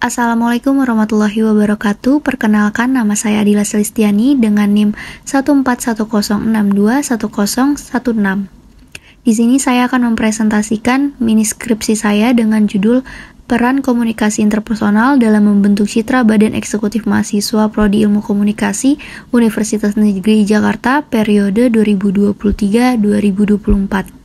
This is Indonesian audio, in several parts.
Assalamualaikum warahmatullahi wabarakatuh. Perkenalkan, nama saya Adila Selistiani dengan NIM 14106210106. Di sini saya akan mempresentasikan mini skripsi saya dengan judul Peran Komunikasi Interpersonal dalam Membentuk Citra Badan Eksekutif Mahasiswa Prodi Ilmu Komunikasi Universitas Negeri Jakarta periode 2023-2024.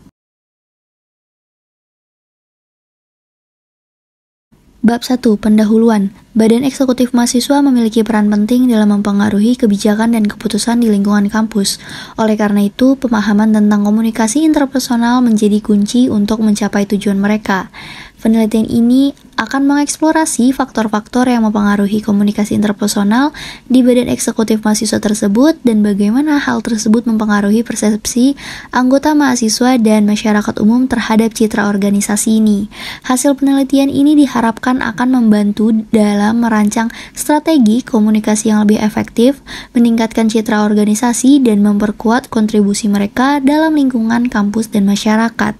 Bab 1. Pendahuluan. Badan Eksekutif Mahasiswa memiliki peran penting dalam mempengaruhi kebijakan dan keputusan di lingkungan kampus. Oleh karena itu, pemahaman tentang komunikasi interpersonal menjadi kunci untuk mencapai tujuan mereka. Penelitian ini akan mengeksplorasi faktor-faktor yang mempengaruhi komunikasi interpersonal di badan eksekutif mahasiswa tersebut dan bagaimana hal tersebut mempengaruhi persepsi anggota mahasiswa dan masyarakat umum terhadap citra organisasi ini. Hasil penelitian ini diharapkan akan membantu dalam merancang strategi komunikasi yang lebih efektif, meningkatkan citra organisasi, dan memperkuat kontribusi mereka dalam lingkungan kampus dan masyarakat.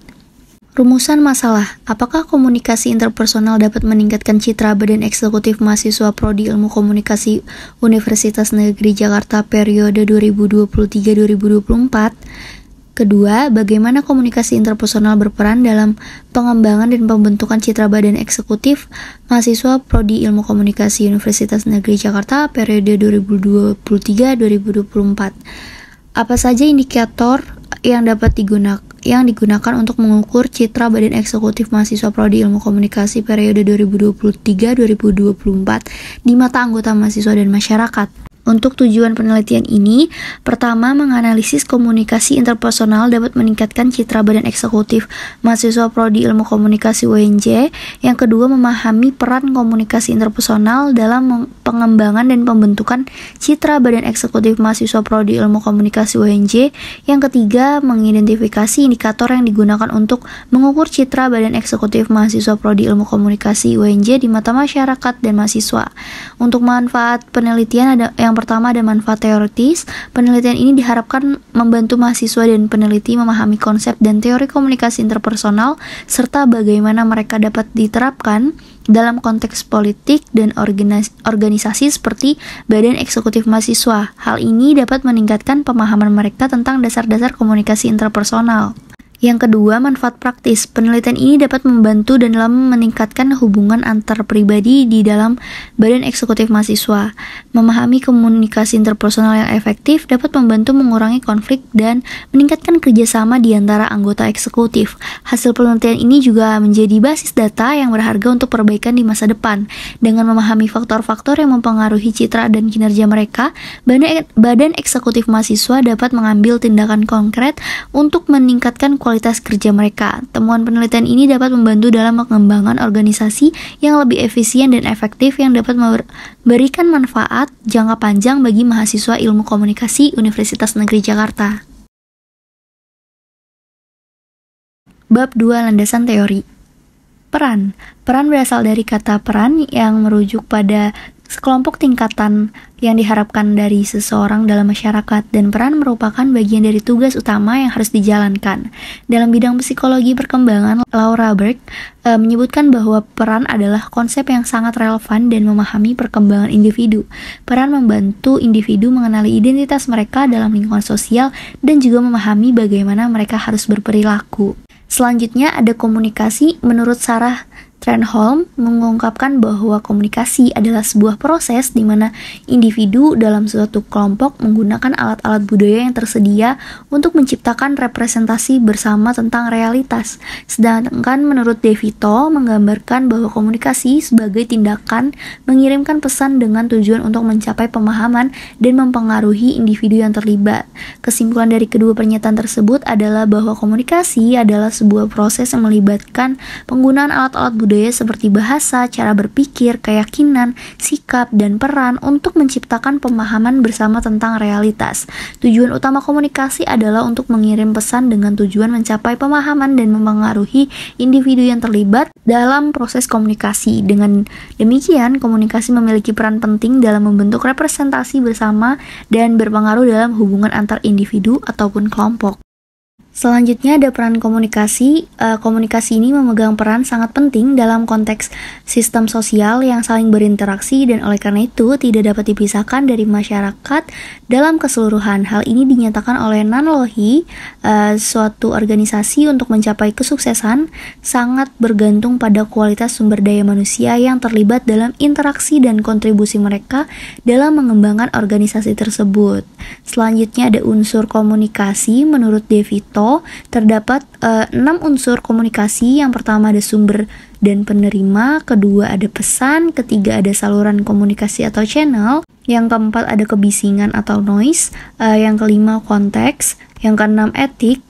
Rumusan masalah, apakah komunikasi interpersonal dapat meningkatkan citra badan eksekutif mahasiswa Prodi Ilmu Komunikasi Universitas Negeri Jakarta periode 2023-2024? Kedua, bagaimana komunikasi interpersonal berperan dalam pengembangan dan pembentukan citra badan eksekutif mahasiswa Prodi Ilmu Komunikasi Universitas Negeri Jakarta periode 2023-2024? Apa saja indikator yang digunakan untuk mengukur citra badan eksekutif mahasiswa Prodi Ilmu Komunikasi periode 2023-2024 di mata anggota mahasiswa dan masyarakat? Untuk tujuan penelitian ini, pertama, menganalisis komunikasi interpersonal dapat meningkatkan citra badan eksekutif mahasiswa Prodi Ilmu Komunikasi UNJ. Yang kedua, memahami peran komunikasi interpersonal dalam pengembangan dan pembentukan citra badan eksekutif mahasiswa Prodi Ilmu Komunikasi UNJ. Yang ketiga, mengidentifikasi indikator yang digunakan untuk mengukur citra badan eksekutif mahasiswa Prodi Ilmu Komunikasi UNJ di mata masyarakat dan mahasiswa. Untuk manfaat penelitian yang pertama ada manfaat teoritis. Penelitian ini diharapkan membantu mahasiswa dan peneliti memahami konsep dan teori komunikasi interpersonal serta bagaimana mereka dapat diterapkan dalam konteks politik dan organisasi seperti badan eksekutif mahasiswa. Hal ini dapat meningkatkan pemahaman mereka tentang dasar-dasar komunikasi interpersonal. Yang kedua, manfaat praktis. Penelitian ini dapat membantu dalam meningkatkan hubungan antar pribadi di dalam badan eksekutif mahasiswa. Memahami komunikasi interpersonal yang efektif dapat membantu mengurangi konflik dan meningkatkan kerjasama di antara anggota eksekutif. Hasil penelitian ini juga menjadi basis data yang berharga untuk perbaikan di masa depan. Dengan memahami faktor-faktor yang mempengaruhi citra dan kinerja mereka, badan eksekutif mahasiswa dapat mengambil tindakan konkret untuk meningkatkan kualitas kerja mereka. Temuan penelitian ini dapat membantu dalam pengembangan organisasi yang lebih efisien dan efektif yang dapat memberikan manfaat jangka panjang bagi mahasiswa ilmu komunikasi Universitas Negeri Jakarta. Bab 2. Landasan teori. Peran berasal dari kata peran yang merujuk pada sekelompok tingkatan yang diharapkan dari seseorang dalam masyarakat, dan peran merupakan bagian dari tugas utama yang harus dijalankan. Dalam bidang psikologi perkembangan, Laura Berg menyebutkan bahwa peran adalah konsep yang sangat relevan dan memahami perkembangan individu. Peran membantu individu mengenali identitas mereka dalam lingkungan sosial dan juga memahami bagaimana mereka harus berperilaku. Selanjutnya ada komunikasi. Menurut Sarah Trenholm mengungkapkan bahwa komunikasi adalah sebuah proses di mana individu dalam suatu kelompok menggunakan alat-alat budaya yang tersedia untuk menciptakan representasi bersama tentang realitas. Sedangkan menurut DeVito menggambarkan bahwa komunikasi sebagai tindakan mengirimkan pesan dengan tujuan untuk mencapai pemahaman dan mempengaruhi individu yang terlibat. Kesimpulan dari kedua pernyataan tersebut adalah bahwa komunikasi adalah sebuah proses yang melibatkan penggunaan alat-alat budaya seperti bahasa, cara berpikir, keyakinan, sikap, dan peran untuk menciptakan pemahaman bersama tentang realitas. Tujuan utama komunikasi adalah untuk mengirim pesan dengan tujuan mencapai pemahaman dan mempengaruhi individu yang terlibat dalam proses komunikasi. Dengan demikian, komunikasi memiliki peran penting dalam membentuk representasi bersama dan berpengaruh dalam hubungan antar individu ataupun kelompok. Selanjutnya ada peran komunikasi. Komunikasi ini memegang peran sangat penting dalam konteks sistem sosial yang saling berinteraksi dan oleh karena itu tidak dapat dipisahkan dari masyarakat dalam keseluruhan. Hal ini dinyatakan oleh Nan Lohi, suatu organisasi untuk mencapai kesuksesan sangat bergantung pada kualitas sumber daya manusia yang terlibat dalam interaksi dan kontribusi mereka dalam mengembangkan organisasi tersebut. Selanjutnya ada unsur komunikasi. Menurut De Vito, terdapat 6 unsur komunikasi. Yang pertama ada sumber dan penerima, kedua ada pesan, ketiga ada saluran komunikasi atau channel, yang keempat ada kebisingan atau noise, yang kelima konteks, yang keenam etik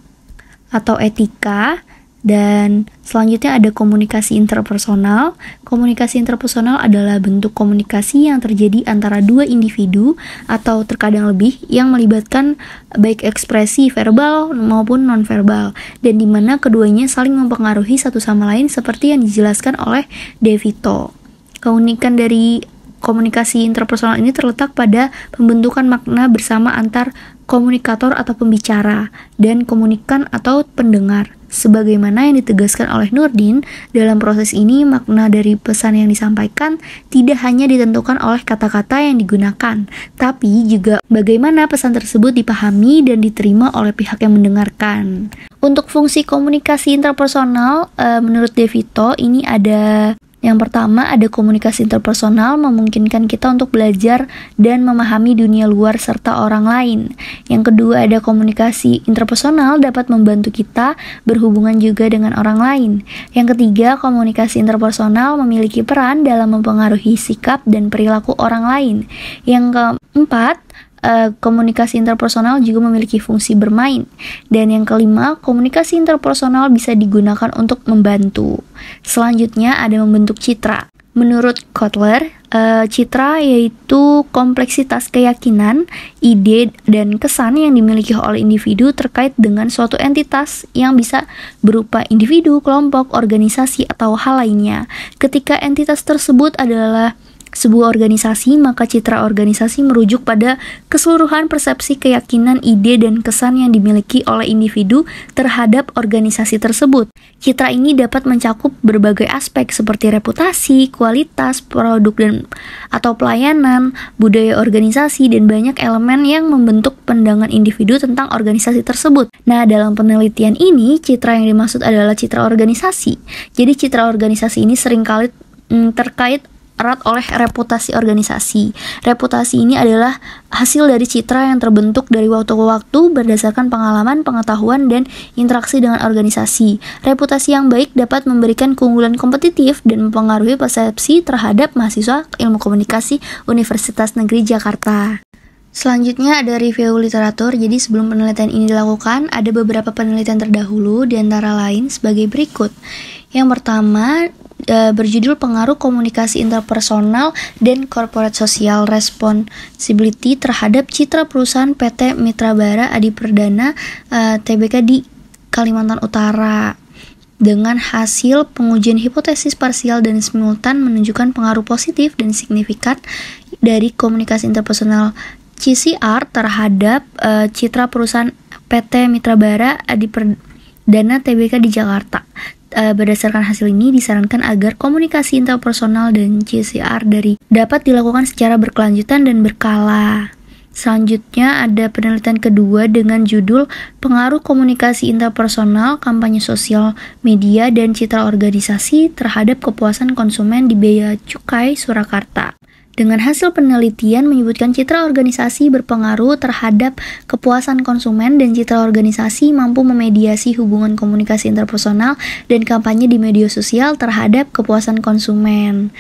atau etika, dan selanjutnya ada komunikasi interpersonal. Komunikasi interpersonal adalah bentuk komunikasi yang terjadi antara dua individu atau terkadang lebih yang melibatkan baik ekspresi verbal maupun nonverbal dan di mana keduanya saling mempengaruhi satu sama lain seperti yang dijelaskan oleh De Vito. Keunikan dari komunikasi interpersonal ini terletak pada pembentukan makna bersama antar komunikator atau pembicara dan komunikan atau pendengar. Sebagaimana yang ditegaskan oleh Nurdin, dalam proses ini makna dari pesan yang disampaikan tidak hanya ditentukan oleh kata-kata yang digunakan, tapi juga bagaimana pesan tersebut dipahami dan diterima oleh pihak yang mendengarkan. Untuk fungsi komunikasi interpersonal, menurut De Vito ini ada yang pertama ada komunikasi interpersonal memungkinkan kita untuk belajar dan memahami dunia luar serta orang lain. Yang kedua ada komunikasi interpersonal dapat membantu kita berhubungan juga dengan orang lain. Yang ketiga komunikasi interpersonal memiliki peran dalam mempengaruhi sikap dan perilaku orang lain. Yang keempat komunikasi interpersonal juga memiliki fungsi bermain. Dan yang kelima, komunikasi interpersonal bisa digunakan untuk membantu. Selanjutnya ada membentuk citra. Menurut Kotler, citra yaitu kompleksitas keyakinan, ide, dan kesan yang dimiliki oleh individu terkait dengan suatu entitas yang bisa berupa individu, kelompok, organisasi, atau hal lainnya. Ketika entitas tersebut adalah sebuah organisasi, maka citra organisasi merujuk pada keseluruhan persepsi, keyakinan, ide, dan kesan yang dimiliki oleh individu terhadap organisasi tersebut. Citra ini dapat mencakup berbagai aspek seperti reputasi, kualitas, produk dan atau pelayanan, budaya organisasi, dan banyak elemen yang membentuk pandangan individu tentang organisasi tersebut. Nah, dalam penelitian ini, citra yang dimaksud adalah citra organisasi. Jadi, citra organisasi ini seringkali terkait erat oleh reputasi organisasi. Reputasi ini adalah hasil dari citra yang terbentuk dari waktu ke waktu berdasarkan pengalaman, pengetahuan, dan interaksi dengan organisasi. Reputasi yang baik dapat memberikan keunggulan kompetitif dan mempengaruhi persepsi terhadap mahasiswa ilmu komunikasi Universitas Negeri Jakarta. Selanjutnya ada review literatur. Jadi sebelum penelitian ini dilakukan, ada beberapa penelitian terdahulu, di antara lain sebagai berikut. Yang pertama, berjudul Pengaruh Komunikasi Interpersonal dan Corporate Social Responsibility terhadap Citra Perusahaan PT Mitra Bara Adi Perdana Tbk di Kalimantan Utara. Dengan hasil pengujian hipotesis parsial dan simultan menunjukkan pengaruh positif dan signifikan dari komunikasi interpersonal CCR terhadap citra perusahaan PT Mitra Bara Adi Perdana Tbk di Jakarta. Berdasarkan hasil ini disarankan agar komunikasi interpersonal dan CCR dapat dilakukan secara berkelanjutan dan berkala. Selanjutnya ada penelitian kedua dengan judul Pengaruh Komunikasi Interpersonal, Kampanye Sosial Media, dan Citra Organisasi terhadap Kepuasan Konsumen di Bea Cukai, Surakarta. Dengan hasil penelitian menyebutkan citra organisasi berpengaruh terhadap kepuasan konsumen dan citra organisasi mampu memediasi hubungan komunikasi interpersonal dan kampanye di media sosial terhadap kepuasan konsumen.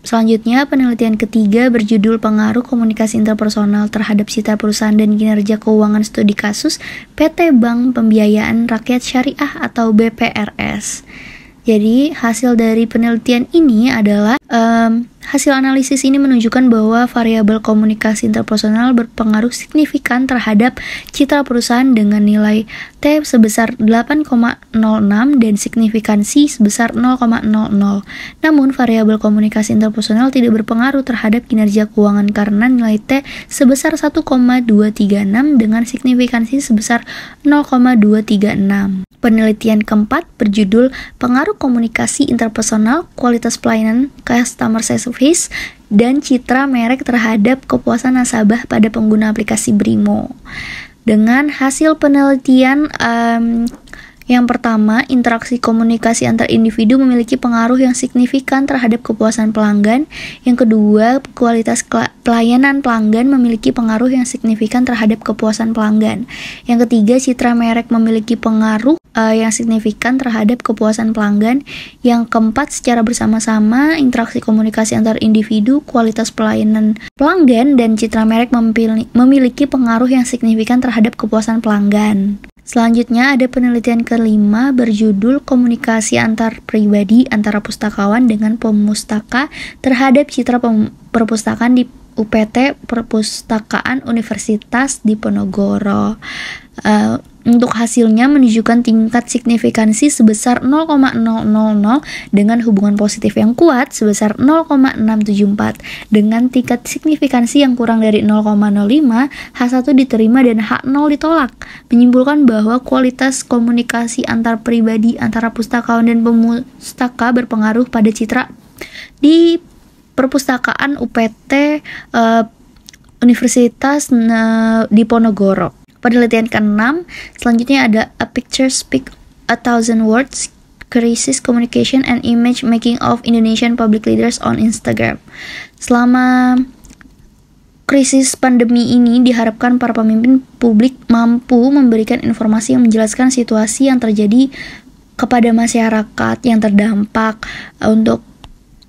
Selanjutnya, penelitian ketiga berjudul Pengaruh Komunikasi Interpersonal terhadap Citra Perusahaan dan Kinerja Keuangan Studi Kasus PT Bank Pembiayaan Rakyat Syariah atau BPRS. Jadi, hasil dari penelitian ini adalah Hasil analisis ini menunjukkan bahwa variabel komunikasi interpersonal berpengaruh signifikan terhadap citra perusahaan dengan nilai T sebesar 8,06 dan signifikansi sebesar 0,00. Namun, variabel komunikasi interpersonal tidak berpengaruh terhadap kinerja keuangan karena nilai T sebesar 1,236 dengan signifikansi sebesar 0,236. Penelitian keempat berjudul Pengaruh Komunikasi Interpersonal, Kualitas Pelayanan Customer Service, dan Citra Merek terhadap kepuasan nasabah pada pengguna aplikasi Brimo. Dengan hasil penelitian yang pertama, interaksi komunikasi antar individu memiliki pengaruh yang signifikan terhadap kepuasan pelanggan. Yang kedua, kualitas pelayanan pelanggan memiliki pengaruh yang signifikan terhadap kepuasan pelanggan. Yang ketiga, citra merek memiliki pengaruh yang signifikan terhadap kepuasan pelanggan. Yang keempat, secara bersama-sama, interaksi komunikasi antar individu, kualitas pelayanan pelanggan, dan citra merek memiliki pengaruh yang signifikan terhadap kepuasan pelanggan. Selanjutnya ada penelitian kelima berjudul Komunikasi antar pribadi antara pustakawan dengan pemustaka terhadap citra perpustakaan di UPT Perpustakaan Universitas Diponegoro. Untuk hasilnya menunjukkan tingkat signifikansi sebesar 0,000 dengan hubungan positif yang kuat sebesar 0,674. Dengan tingkat signifikansi yang kurang dari 0,05, H1 diterima dan H0 ditolak. Menyimpulkan bahwa kualitas komunikasi antar pribadi antara pustakawan dan pemustaka berpengaruh pada citra di perpustakaan UPT Universitas Diponegoro. Penelitian ke-6, selanjutnya ada A Picture Speak 1,000 Words, Crisis Communication and Image Making of Indonesian Public Leaders on Instagram. Selama krisis pandemi ini diharapkan para pemimpin publik mampu memberikan informasi yang menjelaskan situasi yang terjadi kepada masyarakat yang terdampak. Untuk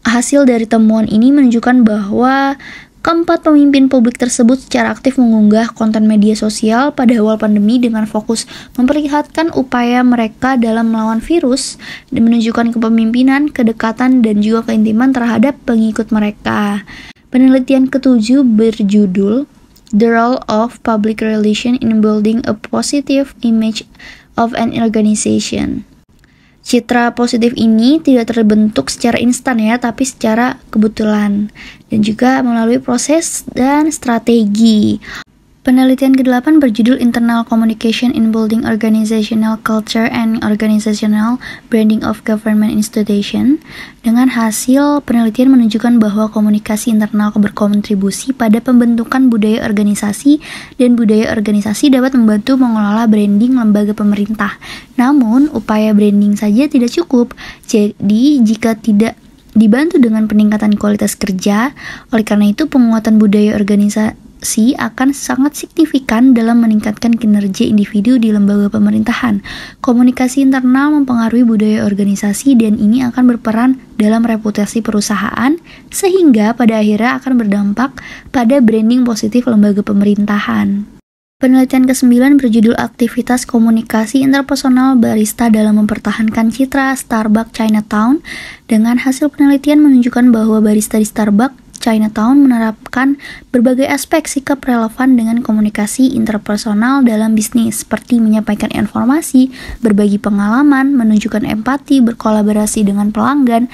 hasil dari temuan ini menunjukkan bahwa keempat pemimpin publik tersebut secara aktif mengunggah konten media sosial pada awal pandemi dengan fokus memperlihatkan upaya mereka dalam melawan virus dan menunjukkan kepemimpinan, kedekatan, dan juga keintiman terhadap pengikut mereka. Penelitian ketujuh berjudul The Role of Public Relation in Building a Positive Image of an Organization. Citra positif ini tidak terbentuk secara instan ya, tapi secara kebetulan dan juga melalui proses dan strategi. Penelitian ke-8 berjudul Internal Communication in Building Organizational Culture and Organizational Branding of Government Institution. Dengan hasil penelitian menunjukkan bahwa komunikasi internal berkontribusi pada pembentukan budaya organisasi dan budaya organisasi dapat membantu mengelola branding lembaga pemerintah. Namun, upaya branding saja tidak cukup. Jadi, jika tidak dibantu dengan peningkatan kualitas kerja, oleh karena itu penguatan budaya organisasi akan sangat signifikan dalam meningkatkan kinerja individu di lembaga pemerintahan. Komunikasi internal mempengaruhi budaya organisasi dan ini akan berperan dalam reputasi perusahaan sehingga pada akhirnya akan berdampak pada branding positif lembaga pemerintahan. Penelitian ke-9 berjudul Aktivitas Komunikasi Interpersonal Barista dalam Mempertahankan Citra Starbucks Chinatown. Dengan hasil penelitian menunjukkan bahwa barista di Starbucks Chinatown menerapkan berbagai aspek sikap relevan dengan komunikasi interpersonal dalam bisnis, seperti menyampaikan informasi, berbagi pengalaman, menunjukkan empati, berkolaborasi dengan pelanggan,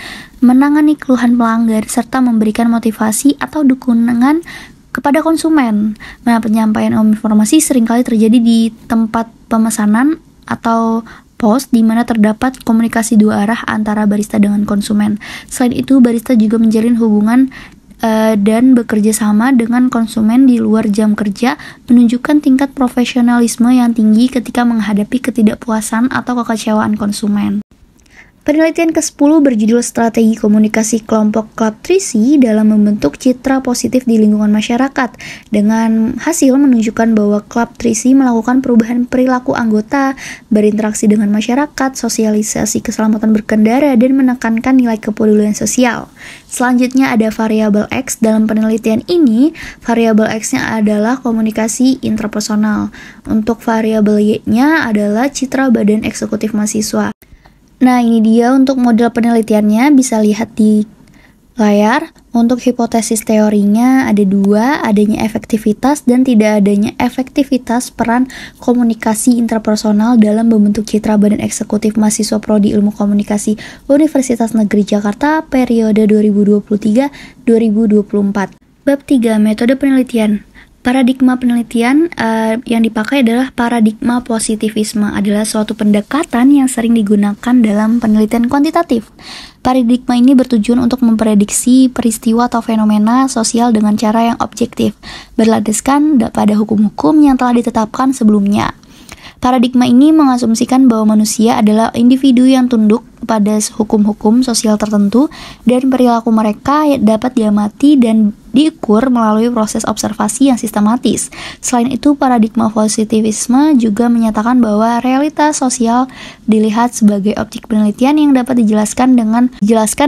menangani keluhan pelanggan, serta memberikan motivasi atau dukungan kepada konsumen. Nah, penyampaian informasi seringkali terjadi di tempat pemesanan atau pos di mana terdapat komunikasi dua arah antara barista dengan konsumen. Selain itu, barista juga menjalin hubungan dan bekerja sama dengan konsumen di luar jam kerja, menunjukkan tingkat profesionalisme yang tinggi ketika menghadapi ketidakpuasan atau kekecewaan konsumen. Penelitian ke-10 berjudul Strategi Komunikasi Kelompok Club 3C dalam membentuk citra positif di lingkungan masyarakat. Dengan hasil menunjukkan bahwa Club 3C melakukan perubahan perilaku anggota, berinteraksi dengan masyarakat, sosialisasi keselamatan berkendara, dan menekankan nilai kepedulian sosial. Selanjutnya ada variabel X. Dalam penelitian ini, variabel X-nya adalah komunikasi interpersonal. Untuk variabel Y-nya adalah citra badan eksekutif mahasiswa. Nah, ini dia untuk model penelitiannya, bisa lihat di layar. Untuk hipotesis teorinya ada dua, adanya efektivitas dan tidak adanya efektivitas peran komunikasi interpersonal dalam membentuk citra badan eksekutif mahasiswa Prodi Ilmu Komunikasi Universitas Negeri Jakarta periode 2023-2024. Bab 3, metode penelitian. Paradigma penelitian yang dipakai adalah paradigma positivisme, adalah suatu pendekatan yang sering digunakan dalam penelitian kuantitatif. Paradigma ini bertujuan untuk memprediksi peristiwa atau fenomena sosial dengan cara yang objektif, berlandaskan pada hukum-hukum yang telah ditetapkan sebelumnya. Paradigma ini mengasumsikan bahwa manusia adalah individu yang tunduk pada hukum-hukum sosial tertentu dan perilaku mereka dapat diamati dan diukur melalui proses observasi yang sistematis. Selain itu, paradigma positivisme juga menyatakan bahwa realitas sosial dilihat sebagai objek penelitian yang dapat dijelaskan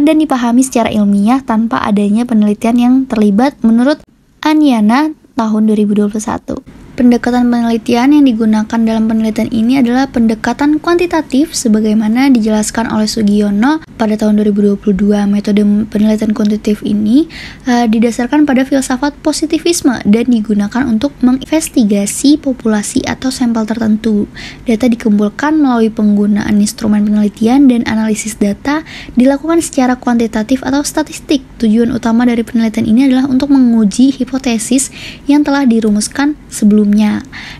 dan dipahami secara ilmiah tanpa adanya penelitian yang terlibat menurut Anyana tahun 2021. Pendekatan penelitian yang digunakan dalam penelitian ini adalah pendekatan kuantitatif sebagaimana dijelaskan oleh Sugiono pada tahun 2022. Metode penelitian kuantitatif ini didasarkan pada filsafat positivisme dan digunakan untuk menginvestigasi populasi atau sampel tertentu. Data dikumpulkan melalui penggunaan instrumen penelitian dan analisis data dilakukan secara kuantitatif atau statistik. Tujuan utama dari penelitian ini adalah untuk menguji hipotesis yang telah dirumuskan sebelumnya.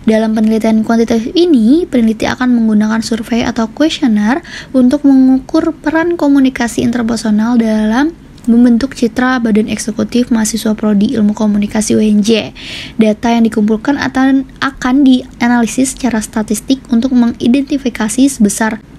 Dalam penelitian kuantitatif ini, peneliti akan menggunakan survei atau kuesioner untuk mengukur peran komunikasi interpersonal dalam membentuk citra badan eksekutif mahasiswa Prodi Ilmu Komunikasi UNJ. Data yang dikumpulkan akan dianalisis secara statistik untuk mengidentifikasi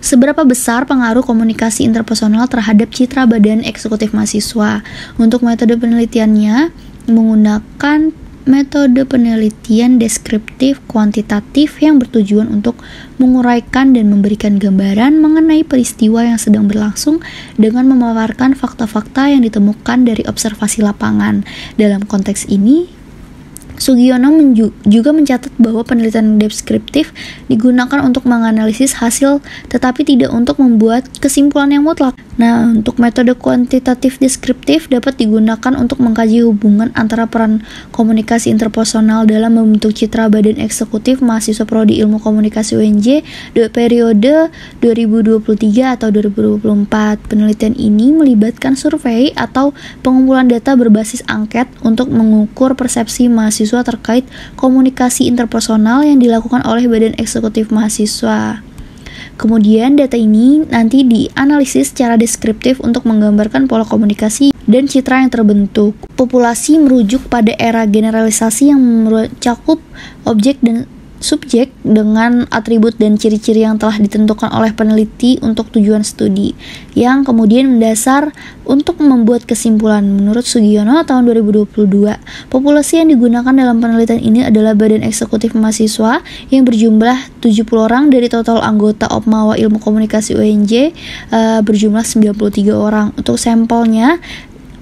seberapa besar pengaruh komunikasi interpersonal terhadap citra badan eksekutif mahasiswa. Untuk metode penelitiannya menggunakan metode penelitian deskriptif kuantitatif yang bertujuan untuk menguraikan dan memberikan gambaran mengenai peristiwa yang sedang berlangsung dengan memaparkan fakta-fakta yang ditemukan dari observasi lapangan. Dalam konteks ini, Sugiono juga mencatat bahwa penelitian deskriptif digunakan untuk menganalisis hasil tetapi tidak untuk membuat kesimpulan yang mutlak. Nah, untuk metode kuantitatif deskriptif dapat digunakan untuk mengkaji hubungan antara peran komunikasi interpersonal dalam membentuk citra badan eksekutif mahasiswa Prodi Ilmu Komunikasi UNJ periode 2023 atau 2024. Penelitian ini melibatkan survei atau pengumpulan data berbasis angket untuk mengukur persepsi mahasiswa terkait komunikasi interpersonal yang dilakukan oleh badan eksekutif mahasiswa. Kemudian data ini nanti dianalisis secara deskriptif untuk menggambarkan pola komunikasi dan citra yang terbentuk. Populasi merujuk pada era generalisasi yang mencakup objek dan subjek dengan atribut dan ciri-ciri yang telah ditentukan oleh peneliti untuk tujuan studi, yang kemudian mendasar untuk membuat kesimpulan. Menurut Sugiono tahun 2022, populasi yang digunakan dalam penelitian ini adalah badan eksekutif mahasiswa yang berjumlah 70 orang dari total anggota Opmawa Ilmu Komunikasi UNJ berjumlah 93 orang. Untuk sampelnya,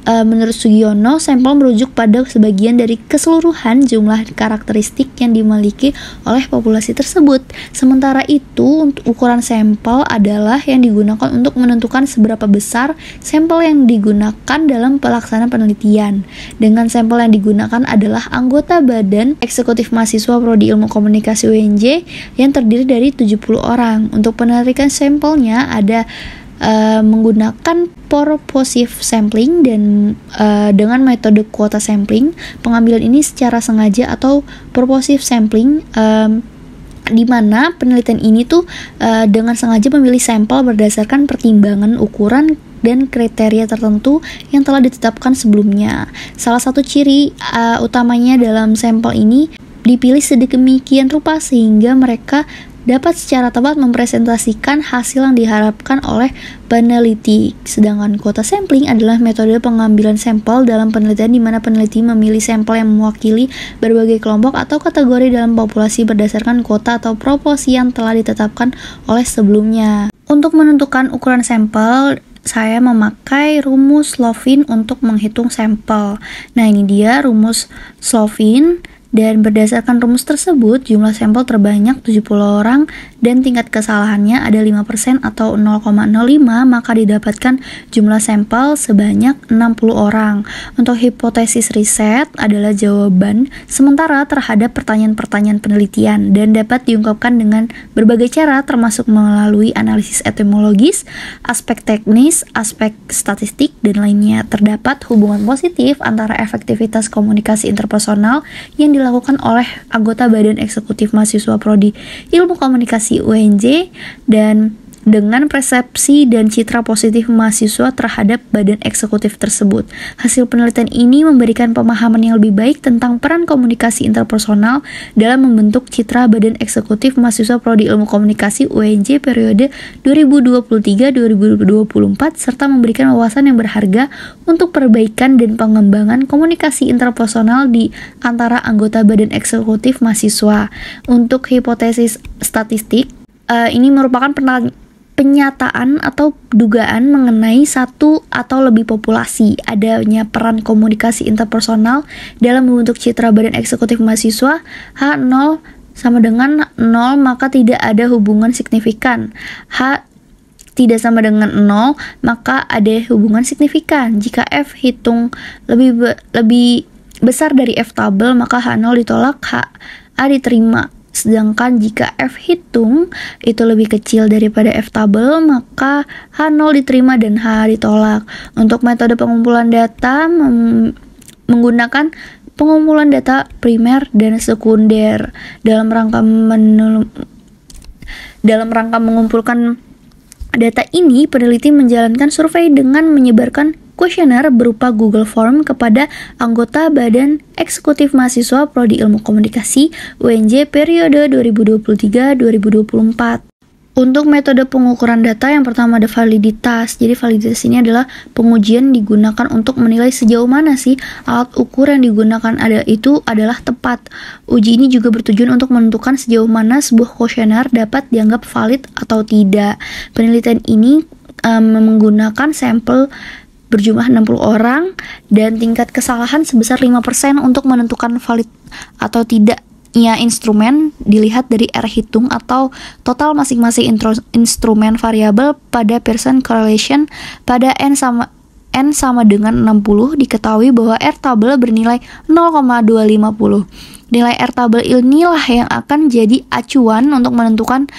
menurut Sugiono, sampel merujuk pada sebagian dari keseluruhan jumlah karakteristik yang dimiliki oleh populasi tersebut. Sementara itu, untuk ukuran sampel adalah yang digunakan untuk menentukan seberapa besar sampel yang digunakan dalam pelaksanaan penelitian. Dengan sampel yang digunakan adalah anggota badan eksekutif mahasiswa Prodi Ilmu Komunikasi UNJ yang terdiri dari 70 orang. Untuk penarikan sampelnya ada menggunakan purposive sampling dan dengan metode kuota sampling. Pengambilan ini secara sengaja atau purposive sampling, di mana penelitian ini dengan sengaja memilih sampel berdasarkan pertimbangan ukuran dan kriteria tertentu yang telah ditetapkan sebelumnya. Salah satu ciri utamanya dalam sampel ini dipilih sedemikian rupa sehingga mereka dapat secara tepat mempresentasikan hasil yang diharapkan oleh peneliti. Sedangkan kuota sampling adalah metode pengambilan sampel dalam penelitian di mana peneliti memilih sampel yang mewakili berbagai kelompok atau kategori dalam populasi berdasarkan kuota atau proporsi yang telah ditetapkan oleh sebelumnya. Untuk menentukan ukuran sampel, saya memakai rumus Slovin untuk menghitung sampel. Nah, ini dia rumus Slovin. Dan berdasarkan rumus tersebut, jumlah sampel terbanyak 70 orang dan tingkat kesalahannya ada 5% atau 0,05, maka didapatkan jumlah sampel sebanyak 60 orang. Untuk hipotesis riset adalah jawaban sementara terhadap pertanyaan-pertanyaan penelitian dan dapat diungkapkan dengan berbagai cara termasuk melalui analisis etimologis, aspek teknis, aspek statistik, dan lainnya. Terdapat hubungan positif antara efektivitas komunikasi interpersonal yang dilakukan oleh anggota Badan Eksekutif Mahasiswa Prodi Ilmu Komunikasi UNJ dan dengan persepsi dan citra positif mahasiswa terhadap badan eksekutif tersebut. Hasil penelitian ini memberikan pemahaman yang lebih baik tentang peran komunikasi interpersonal dalam membentuk citra badan eksekutif mahasiswa Prodi Ilmu Komunikasi UNJ periode 2023-2024 serta memberikan wawasan yang berharga untuk perbaikan dan pengembangan komunikasi interpersonal di antara anggota badan eksekutif mahasiswa. Untuk hipotesis statistik, ini merupakan penyataan atau dugaan mengenai satu atau lebih populasi. Adanya peran komunikasi interpersonal dalam membentuk citra badan eksekutif mahasiswa. H0 sama dengan 0, maka tidak ada hubungan signifikan. H tidak sama dengan 0, maka ada hubungan signifikan. Jika F hitung lebih besar dari F tabel, maka H0 ditolak, HA diterima. Sedangkan jika F hitung itu lebih kecil daripada F tabel, maka H0 diterima dan H ditolak. Untuk metode pengumpulan data menggunakan pengumpulan data primer dan sekunder. Dalam rangka mengumpulkan data ini, peneliti menjalankan survei dengan menyebarkan kuesioner berupa Google Form kepada anggota Badan Eksekutif Mahasiswa Prodi Ilmu Komunikasi UNJ periode 2023-2024. Untuk metode pengukuran data, yang pertama ada validitas. Jadi validitas ini adalah pengujian digunakan untuk menilai sejauh mana sih alat ukur yang digunakan itu adalah tepat. Uji ini juga bertujuan untuk menentukan sejauh mana sebuah kuesioner dapat dianggap valid atau tidak. Penelitian ini menggunakan sampel berjumlah 60 orang dan tingkat kesalahan sebesar 5% untuk menentukan valid atau tidaknya instrumen dilihat dari R hitung atau total masing-masing instrumen variabel pada Pearson correlation pada N sama dengan 60. Diketahui bahwa R tabel bernilai 0,250. Nilai R tabel inilah yang akan jadi acuan untuk menentukan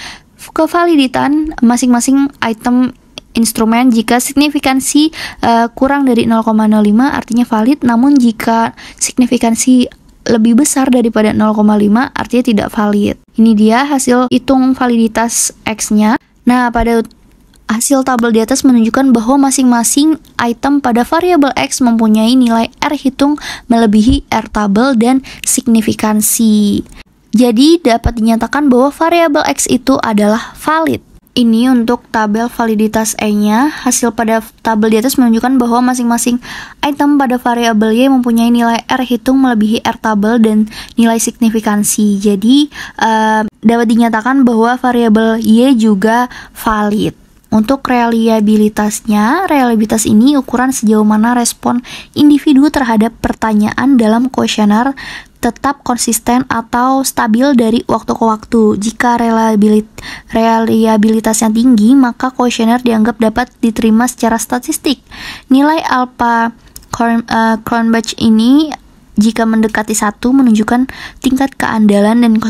kevaliditan masing-masing item instrumen. Jika signifikansi kurang dari 0,05 artinya valid, namun jika signifikansi lebih besar daripada 0,5 artinya tidak valid. Ini dia hasil hitung validitas X-nya. Nah, pada hasil tabel di atas menunjukkan bahwa masing-masing item pada variabel X mempunyai nilai R hitung melebihi R tabel dan signifikansi. Jadi dapat dinyatakan bahwa variabel X itu adalah valid. Ini untuk tabel validitas E-nya. Hasil pada tabel di atas menunjukkan bahwa masing-masing item pada variabel Y mempunyai nilai R hitung melebihi R tabel dan nilai signifikansi. Jadi dapat dinyatakan bahwa variabel Y juga valid. Untuk reliabilitasnya, reliabilitas ini ukuran sejauh mana respon individu terhadap pertanyaan dalam kuesioner tetap konsisten atau stabil dari waktu ke waktu. Jika reliabilitasnya tinggi, maka kuesioner dianggap dapat diterima secara statistik. Nilai alpha Cronbach ini jika mendekati 1 menunjukkan tingkat keandalan dan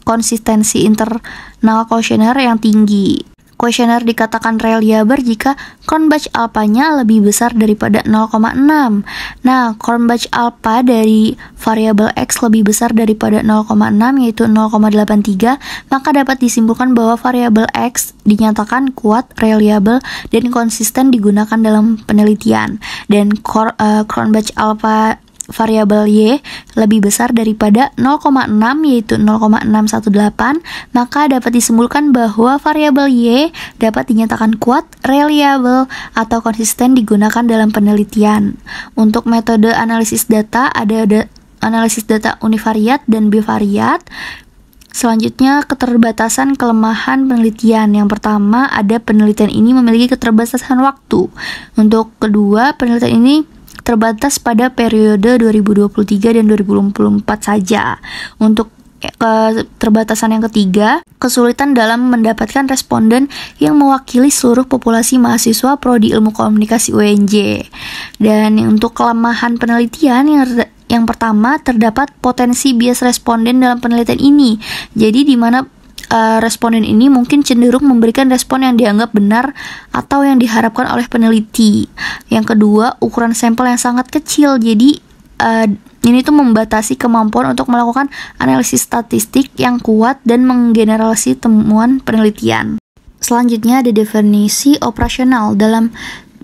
konsistensi internal kuesioner yang tinggi. Kuesioner dikatakan reliable jika Cronbach alpha-nya lebih besar daripada 0,6. Nah, Cronbach alpha dari variabel X lebih besar daripada 0,6 yaitu 0,83, maka dapat disimpulkan bahwa variabel X dinyatakan kuat, reliable, dan konsisten digunakan dalam penelitian. Dan Cronbach alpha variabel Y lebih besar daripada 0,6 yaitu 0,618, maka dapat disimpulkan bahwa variabel Y dapat dinyatakan kuat, reliable, atau konsisten digunakan dalam penelitian. Untuk metode analisis data ada analisis data univariat dan bivariat. Selanjutnya, keterbatasan kelemahan penelitian. Yang pertama, ada penelitian ini memiliki keterbatasan waktu. Untuk kedua, penelitian ini terbatas pada periode 2023 dan 2024 saja. Untuk keterbatasan yang ketiga, kesulitan dalam mendapatkan responden yang mewakili seluruh populasi mahasiswa Prodi Ilmu Komunikasi UNJ. Dan untuk kelemahan penelitian yang pertama, terdapat potensi bias responden dalam penelitian ini. Jadi di mana responden ini mungkin cenderung memberikan respon yang dianggap benar atau yang diharapkan oleh peneliti. Yang kedua, ukuran sampel yang sangat kecil. Jadi ini tuh membatasi kemampuan untuk melakukan analisis statistik yang kuat dan menggeneralisasi temuan penelitian. Selanjutnya ada definisi operasional. Dalam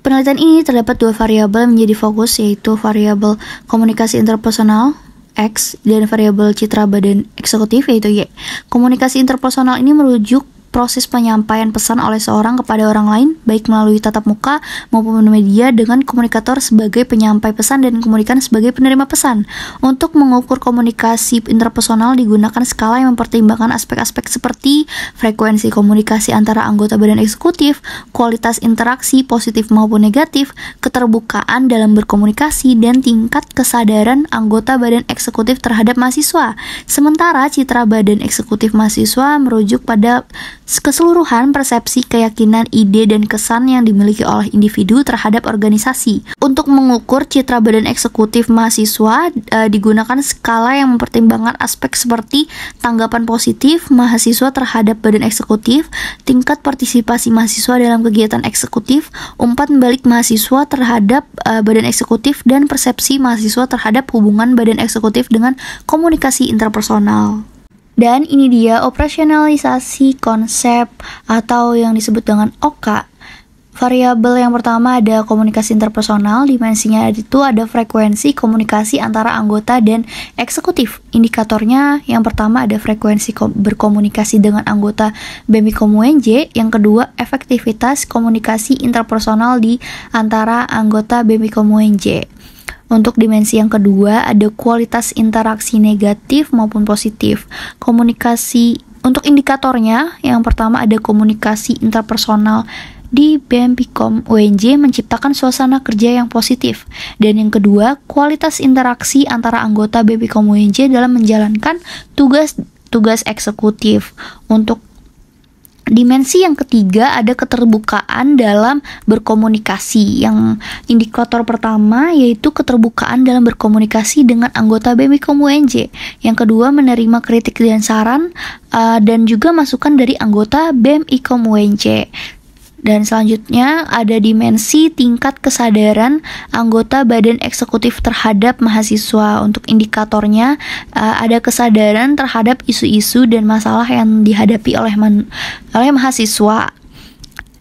penelitian ini terdapat dua variabel menjadi fokus, yaitu variabel komunikasi interpersonal X dan variabel citra badan eksekutif yaitu Y. Komunikasi interpersonal ini merujuk proses penyampaian pesan oleh seorang kepada orang lain, baik melalui tatap muka maupun media, dengan komunikator sebagai penyampai pesan dan komunikan sebagai penerima pesan. Untuk mengukur komunikasi interpersonal digunakan skala yang mempertimbangkan aspek-aspek seperti frekuensi komunikasi antara anggota badan eksekutif, kualitas interaksi positif maupun negatif, keterbukaan dalam berkomunikasi, dan tingkat kesadaran anggota badan eksekutif terhadap mahasiswa. Sementara citra badan eksekutif mahasiswa merujuk pada keseluruhan persepsi, keyakinan, ide, dan kesan yang dimiliki oleh individu terhadap organisasi. Untuk mengukur citra badan eksekutif mahasiswa digunakan skala yang mempertimbangkan aspek seperti tanggapan positif mahasiswa terhadap badan eksekutif, tingkat partisipasi mahasiswa dalam kegiatan eksekutif, umpan balik mahasiswa terhadap badan eksekutif, dan persepsi mahasiswa terhadap hubungan badan eksekutif dengan komunikasi interpersonal. Dan ini dia operasionalisasi konsep atau yang disebut dengan OKA. Variabel yang pertama ada komunikasi interpersonal, dimensinya itu ada frekuensi komunikasi antara anggota dan eksekutif. Indikatornya yang pertama ada frekuensi berkomunikasi dengan anggota BEMIKOM UNJ, yang kedua efektivitas komunikasi interpersonal di antara anggota BEMIKOM UNJ. Untuk dimensi yang kedua ada kualitas interaksi negatif maupun positif. Komunikasi untuk indikatornya yang pertama ada komunikasi interpersonal di BEMIKOM UNJ menciptakan suasana kerja yang positif. Dan yang kedua, kualitas interaksi antara anggota BEMIKOM UNJ dalam menjalankan tugas eksekutif. Untuk dimensi yang ketiga ada keterbukaan dalam berkomunikasi. Yang indikator pertama yaitu keterbukaan dalam berkomunikasi dengan anggota BEMIKOM UNJ. Yang kedua menerima kritik dan saran dan juga masukan dari anggota BEMIKOM UNJ. Dan selanjutnya ada dimensi tingkat kesadaran anggota badan eksekutif terhadap mahasiswa. Untuk indikatornya ada kesadaran terhadap isu-isu dan masalah yang dihadapi oleh mahasiswa.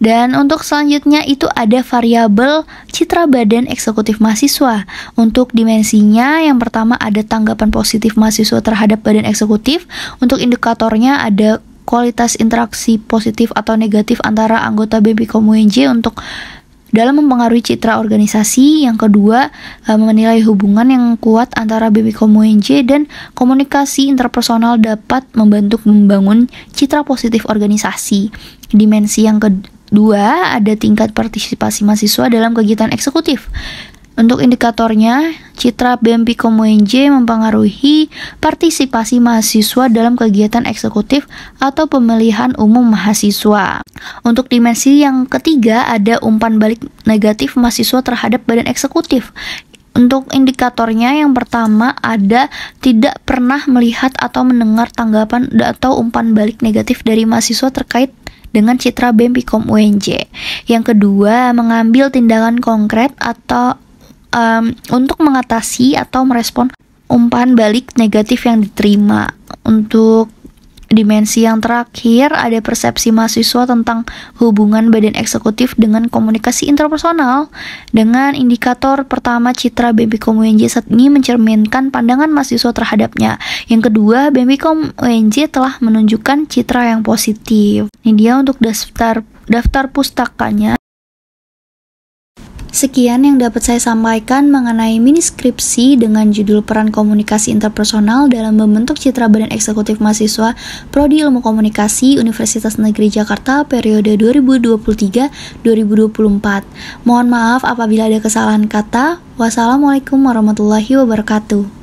Dan untuk selanjutnya itu ada variabel citra badan eksekutif mahasiswa. Untuk dimensinya yang pertama ada tanggapan positif mahasiswa terhadap badan eksekutif. Untuk indikatornya ada kualitas interaksi positif atau negatif antara anggota BEMIKOM UNJ untuk dalam mempengaruhi citra organisasi. Yang kedua, menilai hubungan yang kuat antara BEMIKOM UNJ dan komunikasi interpersonal dapat membantu membangun citra positif organisasi. Dimensi yang kedua, ada tingkat partisipasi mahasiswa dalam kegiatan eksekutif. Untuk indikatornya, citra BEMIKOM UNJ mempengaruhi partisipasi mahasiswa dalam kegiatan eksekutif atau pemilihan umum mahasiswa. Untuk dimensi yang ketiga, ada umpan balik negatif mahasiswa terhadap badan eksekutif. Untuk indikatornya yang pertama ada tidak pernah melihat atau mendengar tanggapan atau umpan balik negatif dari mahasiswa terkait dengan citra BEMIKOM UNJ. Yang kedua, mengambil tindakan konkret atau untuk mengatasi atau merespon umpan balik negatif yang diterima. Untuk dimensi yang terakhir ada persepsi mahasiswa tentang hubungan badan eksekutif dengan komunikasi interpersonal. Dengan indikator pertama citra BEMIKOM UNJ saat ini mencerminkan pandangan mahasiswa terhadapnya. Yang kedua, BEMIKOM UNJ telah menunjukkan citra yang positif. Ini dia untuk daftar pustakanya. Sekian yang dapat saya sampaikan mengenai mini skripsi dengan judul Peran Komunikasi Interpersonal dalam Membentuk Citra Badan Eksekutif Mahasiswa Prodi Ilmu Komunikasi Universitas Negeri Jakarta periode 2023-2024. Mohon maaf apabila ada kesalahan kata. Wassalamualaikum warahmatullahi wabarakatuh.